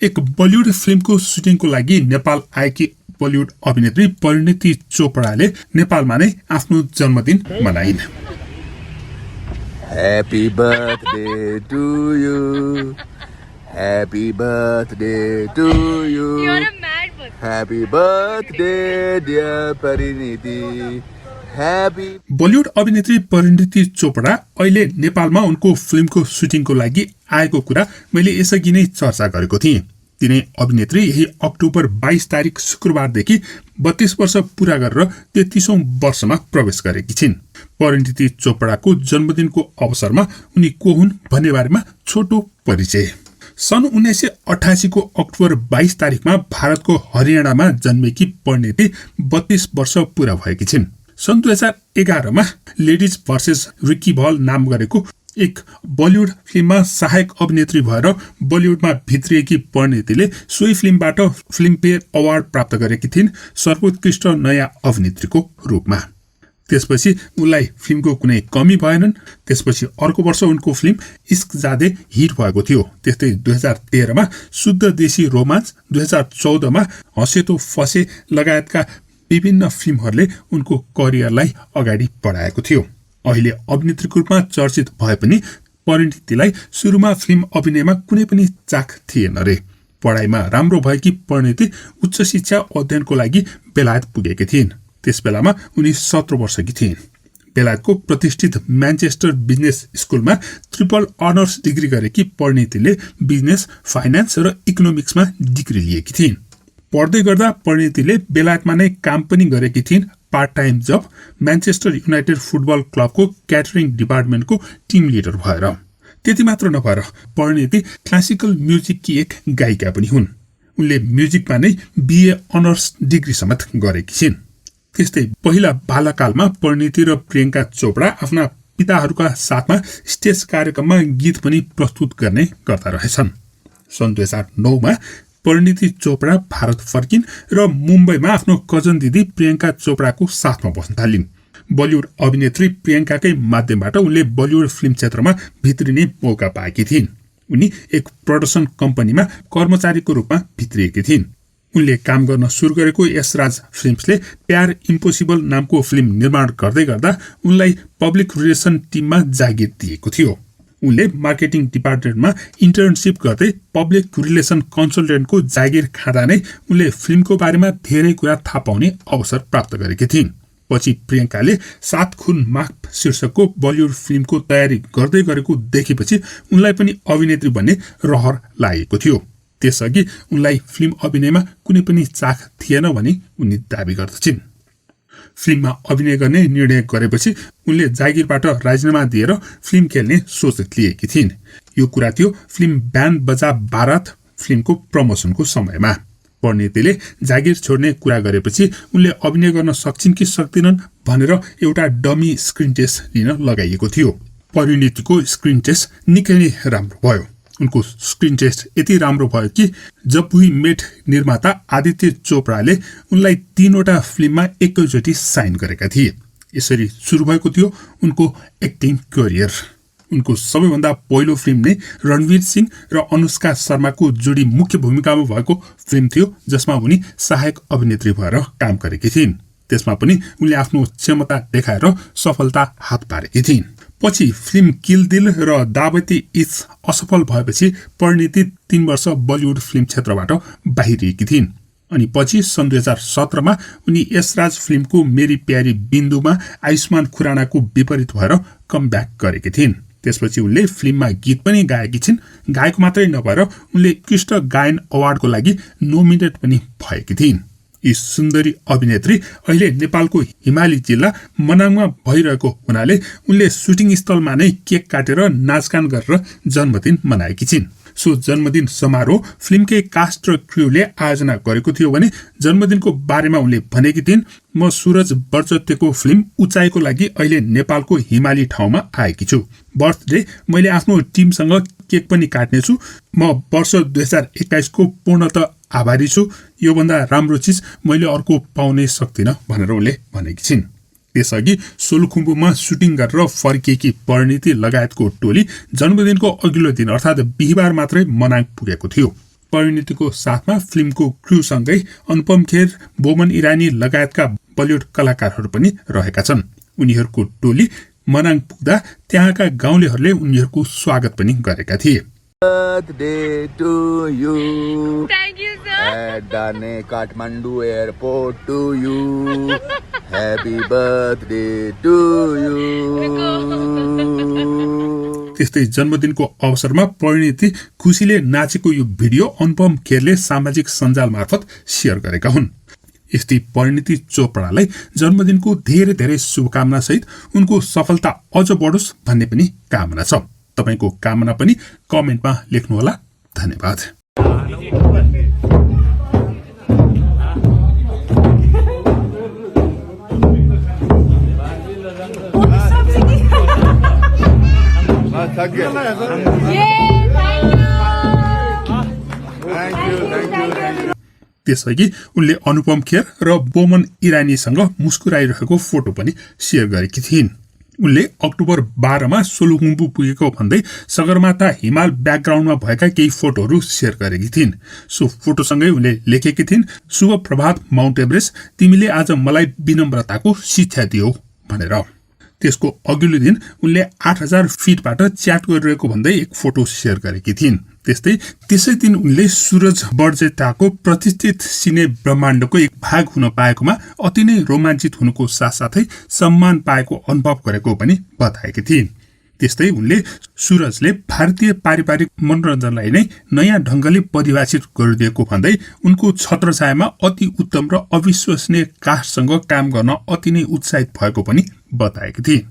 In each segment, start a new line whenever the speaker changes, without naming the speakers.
एक बलिउड फिल्मको सुटिङको लागि नेपाल आएकी बलिउड अभिनेत्री परिणीति चोपडाले नेपालमा नै आफ्नो जन्मदिन मनाइन्।
Happy birthday to you. Happy birthday to you.
You're a mad person.
Happy birthday dear Pariniti. Happy
Bollywood अभिनेत्री परिणीति चोपडा अहिले नेपालमा उनको फिल्मको सुटिङको लागि आएको कुरा मैले यसअघि नै चर्चा गरेको थिएँ। तिनै अभिनेत्री यही अक्टोबर 22 तारिक शुक्रबारदेखि 32 वर्ष पूरा गरेर 33औं वर्षमा प्रवेश गरेकी छिन्। परिणीति चोपडाको जन्मदिनको अवसरमा उनी को हुन् भन्ने बारेमा छोटो परिचय। सन् 1988 को अक्टोबर 22 तारिकमा भारतको हरियाणामा जन्मेकी परिणीति 32 वर्ष पूरा भएकी छिन्। सन् 2011 मा लेडिज भर्सेस रिकी बल नाम गरेको एक बलिउड फिल्ममा सहायक अभिनेत्री भएर बलिउडमा भित्रिएकी परिणीतिले सोही फिल्मबाट फिल्मफेयर अवार्ड प्राप्त गरेकी थिइन् सर्वोत्कृष्ट नयाँ अभिनेत्रीको रूपमा। त्यसपछि उनलाई फिल्मको कुनै कमी भएनन्। त्यसपछि अर्को वर्ष उनको फिल्म इश्क जादे हिट भएको थियो। त्यस्तै 2013 मा शुद्ध देशी रोमान्स, 2014 मा हसे तो फसे लगायतका विभिन्न फिल्महरूले उनको करियरलाई अगाडि बढाएको थियो। अहिले अभिनेत्रीको रूपमा चर्चित भए पनि परिणीतिलाई सुरुमा फिल्म अभिनयमा कुनै पनि चाख थिएन रे। पढाइमा राम्रो भएकी परिणीति उच्च शिक्षा अध्ययनको लागि बेलायत पुगेकी थिइन्। त्यस बेलामा उनी 17 वर्षकी थिइन्। बेलायतको प्रतिष्ठित म्यानचेस्टर बिजनेस स्कुलमा ट्रिपल अनर्स डिग्री गरेकी परिणीतिले बिजनेस, फाइनान्स र इकोनोमिक्समा डिग्री लिएकी थिइन्। पढ्दै गर्दा परिणीतिले बेलायतमा नै काम पनि गरेकी थिइन्। पार्ट टाइम जब म्यानचेस्टर युनाइटेड फुटबल क्लबको क्याटरिङ डिपार्टमेन्टको टिम लिडर भएर। त्यति मात्र नभएर परिणीति क्लासिकल म्युजिककी एक गायिका पनि हुन्। उनले म्युजिकमा नै बीए अनर्स डिग्री समेत गरेकी छिन्। त्यस्तै पहिला बालकालमा परिणीति र प्रियङ्का चोपडा आफ्ना पिताहरूका साथमा स्टेज कार्यक्रममा गीत पनि प्रस्तुत गर्ने गर्दा रहेछन्। सन् 2009 मा परिणीति चोपडा भारत फर्किन् र मुम्बईमा आफ्नो कजन दिदी प्रियङ्का चोपडाको साथमा बस्न थालिन्। बलिउड अभिनेत्री प्रियङ्काकै माध्यमबाट उनले बलिउड फिल्म क्षेत्रमा भित्रिने मौका पाएकी थिइन्। उनी एक प्रोडक्सन कम्पनीमा कर्मचारीको रूपमा भित्रिएकी थिइन्। उनले काम गर्न सुरु गरेको यशराज फिल्म्सले प्यार इम्पोसिबल नामको फिल्म निर्माण गर्दै गर्दा उनलाई पब्लिक रिलेसन टिममा जागिर दिएको थियो। उनले मार्केटिङ डिपार्टमेन्टमा इन्टर्नसिप गर्दै पब्लिक रिलेसन कन्सल्टेन्टको जागिर खाँदा नै उनले फिल्मको बारेमा धेरै कुरा थाहा पाउने अवसर प्राप्त गरेकी थिइन्। पछि प्रियङ्काले 7 खुन माफ शीर्षकको बलिउड फिल्मको तयारी गर्दै गरेको देखेपछि उनलाई पनि अभिनेत्री बन्ने रहर लागेको थियो। त्यसअघि उनलाई फिल्म अभिनयमा कुनै पनि चाख थिएन भनी उनी दाबी गर्दछिन्। फिल्ममा अभिनय गर्ने निर्णय गरेपछि उनले जागिरबाट राजीनामा दिएर फिल्म खेल्ने सोच लिएकी थिइन्। यो कुरा थियो फिल्म ब्यान्ड बजा बारात फिल्मको प्रमोसनको समयमा। परिणीतिले जागिर छोड्ने कुरा गरेपछि उनले अभिनय गर्न सक्छिन् कि सक्दिनन् भनेर एउटा डमी स्क्रिन टेस्ट लिन लगाइएको थियो। परिणीतिको स्क्रिन टेस्ट निकै नै राम्रो भयो। उनको स्क्रिन टेस्ट यति राम्रो भयो कि जब वी मेट निर्माता आदित्य चोपडाले उनलाई 3 वटा फिल्ममा एकैचोटि साइन गरेका थिए। यसरी सुरु भएको थियो उनको एक्टिङ करियर। उनको सबैभन्दा पहिलो फिल्म नै रणवीर सिंह र अनुष्का शर्माको जोडी मुख्य भूमिकामा भएको फिल्म थियो, जसमा उनी सहायक अभिनेत्री भएर काम गरेकी थिइन्। त्यसमा पनि उनले आफ्नो क्षमता देखाएर सफलता हात पारेकी थिइन्। पछि फिल्म किल दिल र दावती इज असफल भएपछि परिणीति 3 वर्ष बलिउड फिल्म क्षेत्रबाट बाहिरिएकी थिइन्। अनि पछि सन् 2017 मा उनी यशराज फिल्मको मेरी प्यारी बिन्दुमा आयुष्मान खुरानाको विपरीत भएर कमब्याक गरेकी थिइन्। त्यसपछि उनले फिल्ममा गीत पनि गाएकी छिन्। गायक मात्रै नभएर उनले उत्कृष्ट गायन अवार्डको लागि नोमिनेट पनि भएकी थिइन्। यी सुन्दरी अभिनेत्री अहिले नेपालको हिमाली जिल्ला मनाङमा भइरहेको हुनाले उनले सुटिङ स्थलमा नै केक काटेर नाचगान गरेर जन्मदिन मनाएकी छिन्। सो जन्मदिन समारोह फिल्मकै कास्ट र क्रूले आयोजना गरेको थियो भने जन्मदिनको बारेमा उनले भनेकी थिइन्, म सूरज बर्जत्यको फिल्म उचाइको लागि अहिले नेपालको हिमाली ठाउँमा आएकी छु। बर्थडे मैले आफ्नो टिमसँग केक पनि काट्नेछु। म वर्ष 2021 को पूर्णतः आभारी छु। योभन्दा राम्रो चिज मैले अर्को पाउनै सक्दिनँ भनेर उनले भनेकी छिन्। त्यसअघि सोलुखुम्बुमा सुटिङ गरेर फर्किएकी परिणीति लगायतको टोली जन्मदिनको अघिल्लो दिन अर्थात् बिहिबार मात्रै मनाङ पुगेको थियो। परिणतिको साथमा फिल्मको क्रूसँगै अनुपम खेर, बोमन इरानी लगायतका बलिउड कलाकारहरू पनि रहेका छन्। उनीहरूको टोली मनाङ पुग्दा त्यहाँका गाउँलेहरूले उनीहरूको स्वागत पनि गरेका थिए।
Birthday to you.
Thank you, sir.
At Dane Kathmandu Airport to you. Happy birthday to you.
त्यस्तै जन्मदिनको अवसरमा परिणति खुसीले नाचेको यो भिडियो अनुपम खेरले सामाजिक सञ्जाल मार्फत शेयर गरेका हुन्। यस्तै परिणति चोपडालाई जन्मदिनको धेरै धेरै शुभकामना सहित उनको सफलता अझ बढोस् भन्ने पनि कामना छ। तपाईको कामना पनि कमेन्टमा लेख्नुहोला। धन्यवाद। त्यसअघि उनले अनुपम खेर र बोमन इरानीसँग मुस्कुराइरहेको फोटो पनि शेयर गरेकी थिइन्। उनले अक्टोबर 12 मा सोलुखुम्बु पुगेको भन्दै सगरमाथा हिमाल ब्याकग्राउन्डमा भएका केही फोटोहरू शेयर गरेकी थिइन्। सो फोटोसँगै उनले लेखेकी थिइन्, शुभ प्रभात माउन्ट एभरेस्ट, तिमीले आज मलाई विनम्रताको शिक्षा दियौ भनेर। त्यसको अघिल्लो दिन उनले 8000 फिटबाट च्याट गरिरहेको भन्दै एक फोटो शेयर गरेकी थिइन्। त्यसै दिन उनले सूरज बर्जेटाको प्रतिष्ठित सिने ब्रह्माण्डको एक भाग हुन पाएकोमा अति नै रोमाञ्चित हुनुको साथसाथै सम्मान पाएको अनुभव गरेको पनि बताएकी थिइन्। त्यस्तै उनले सूरजले भारतीय पारिवारिक मनोरञ्जनलाई नै नयाँ ढंगले परिभाषित गरिदिएको भन्दै उनको छत्रछायामा अति उत्तम र अविश्वसनीय कास्टसँग काम गर्न अति नै उत्साहित भएको पनि बताएकी थिइन्।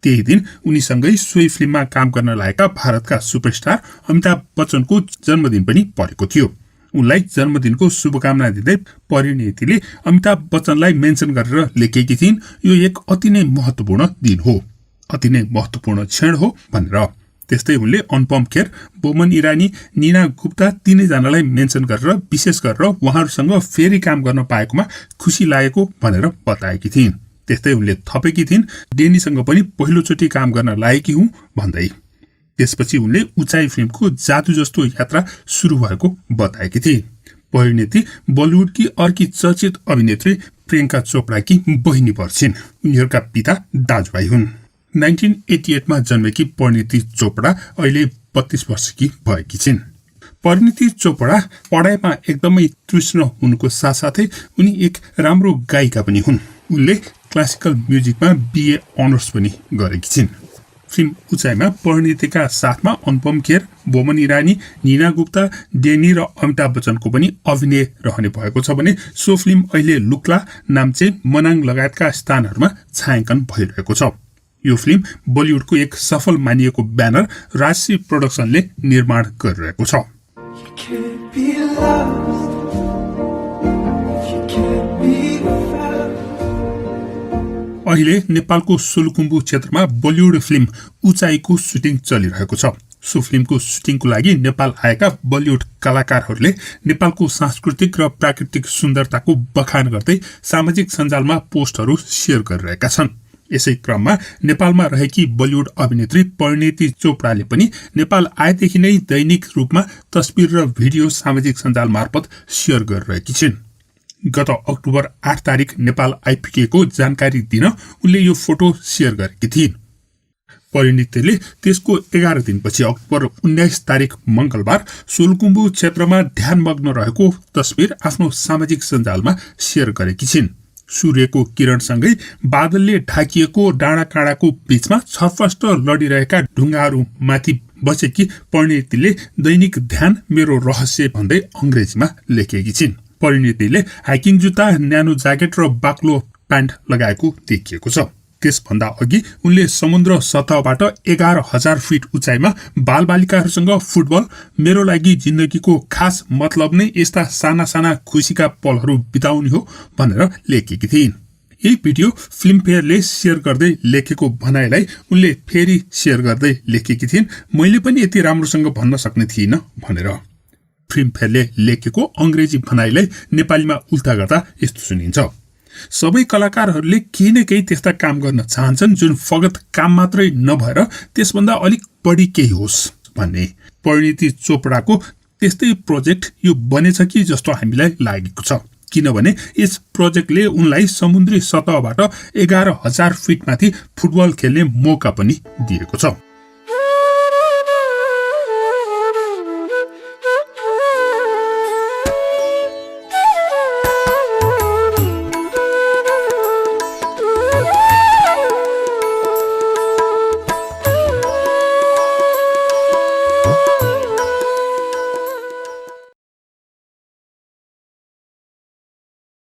त्यही दिन उनीसँगै सोही फिल्ममा काम गर्न लागेका भारतका सुपरस्टार अमिताभ बच्चनको जन्मदिन पनि परेको थियो। उनलाई जन्मदिनको शुभकामना दिँदै परिणतिले अमिताभ बच्चनलाई मेन्सन गरेर लेखेकी थिइन्, यो एक अति नै महत्वपूर्ण दिन हो, अति नै महत्वपूर्ण क्षण हो भनेर। त्यस्तै उनले अनुपम खेर, बोमन इरानी, नीना गुप्ता तीनैजनालाई मेन्सन गरेर विशेष गरेर उहाँहरूसँग फेरि काम गर्न पाएकोमा खुसी लागेको भनेर बताएकी थिइन्। त्यस्तै उनले थपेकी थिइन्, डेनीसँग पनि पहिलोचोटि काम गर्न लागेकी हुँ भन्दै। त्यसपछि उनले उचाइ फिल्मको जादु जस्तो यात्रा सुरु भएको बताएकी थिए। परिणति बलिउडकी अर्की चर्चित अभिनेत्री प्रियङ्का चोपडाकी बहिनी पर्छिन्। उनीहरूका पिता दाजुभाइ हुन्। 1988 मा जन्मेकी परिणति चोपडा अहिले 32 वर्षकी भएकी छिन्। परिणति चोपडा पढाइमा एकदमै तृष्ण हुनुको साथसाथै उनी एक राम्रो गायिका पनि हुन्। उनले क्लासिकल म्युजिकमा BA अनर्स पनि गरेकी छिन्। फिल्म उचाइमा परिणतिका साथमा अनुपम खेर, बोमन इरानी, नीना गुप्ता, डेनी र अमिताभ बच्चनको पनि अभिनय रहने भएको छ भने सो फिल्म अहिले लुक्ला, नाम्चे, मनाङ लगायतका स्थानहरूमा छायाङ्कन भइरहेको छ। यो फिल्म बलिउडको एक सफल मानिएको ब्यानर राजश्री प्रोडक्सनले निर्माण गरिरहेको छ। अहिले नेपालको सोलुखुम्बु क्षेत्रमा बलिउड फिल्म उचाइको सुटिङ चलिरहेको छ। सो फिल्मको सुटिङको लागि नेपाल आएका बलिउड कलाकारहरूले नेपालको सांस्कृतिक र प्राकृतिक सुन्दरताको बखान गर्दै सामाजिक सञ्जालमा पोस्टहरू शेयर गरिरहेका छन्। यसै क्रममा नेपालमा रहेकी बलिउड अभिनेत्री परिणति चोपडाले पनि नेपाल आएदेखि नै दैनिक रूपमा तस्बिर र भिडियो सामाजिक सञ्जाल मार्फत शेयर गरिरहेकी छिन्। गत अक्टोबर 8 तारिक नेपाल आइपुगेको जानकारी दिन उनले यो फोटो शेयर गरेकी थिइन्। परिणतिले त्यसको 11 दिनपछि अक्टोबर 19 तारिक मंगलबार सोलुखुम्बु क्षेत्रमा ध्यानमग्न रहेको तस्बिर आफ्नो सामाजिक सञ्जालमा शेयर गरेकी छिन्। सूर्यको किरणसँगै बादलले ढाकिएको डाँडाकाँडाको बीचमा छरफस्ट लडिरहेका ढुङ्गाहरू माथि बसेकी परिणतिले दैनिक ध्यान मेरो रहस्य भन्दै अंग्रेजीमा लेखेकी छिन्। परिणतिले हाइकिङ जुत्ता, न्यानो ज्याकेट र बाक्लो प्यान्ट लगाएको देखिएको छ। त्यसभन्दा अघि उनले समुद्र सतहबाट 11000 फिट उचाइमा बालबालिकाहरूसँग फुटबल, मेरो लागि जिन्दगीको खास मतलब नै यस्ता साना साना खुसीका पलहरू बिताउने हो भनेर लेखेकी थिइन्। यही भिडियो फिल्मफेयरले शेयर गर्दै लेखेको भनाइलाई उनले फेरि शेयर गर्दै लेखेकी थिइन्, मैले पनि यति राम्रोसँग भन्न सक्ने थिइनँ भनेर। फिल्मफेयरले लेखेको अंग्रेजी भनाइलाई नेपालीमा उल्टा गर्दा यस्तो सुनिन्छ, सबै कलाकारहरूले केही न केही त्यस्ता काम गर्न चाहन्छन् जुन फगत काम मात्रै नभएर त्यसभन्दा अलिक बढी केही होस् भन्ने। परिणति चोपडाको त्यस्तै प्रोजेक्ट यो बनेछ कि जस्तो हामीलाई लागेको छ, किनभने यस प्रोजेक्टले उनलाई समुद्री सतहबाट 11,000 फिटमाथि फुटबल खेल्ने मौका पनि दिएको छ।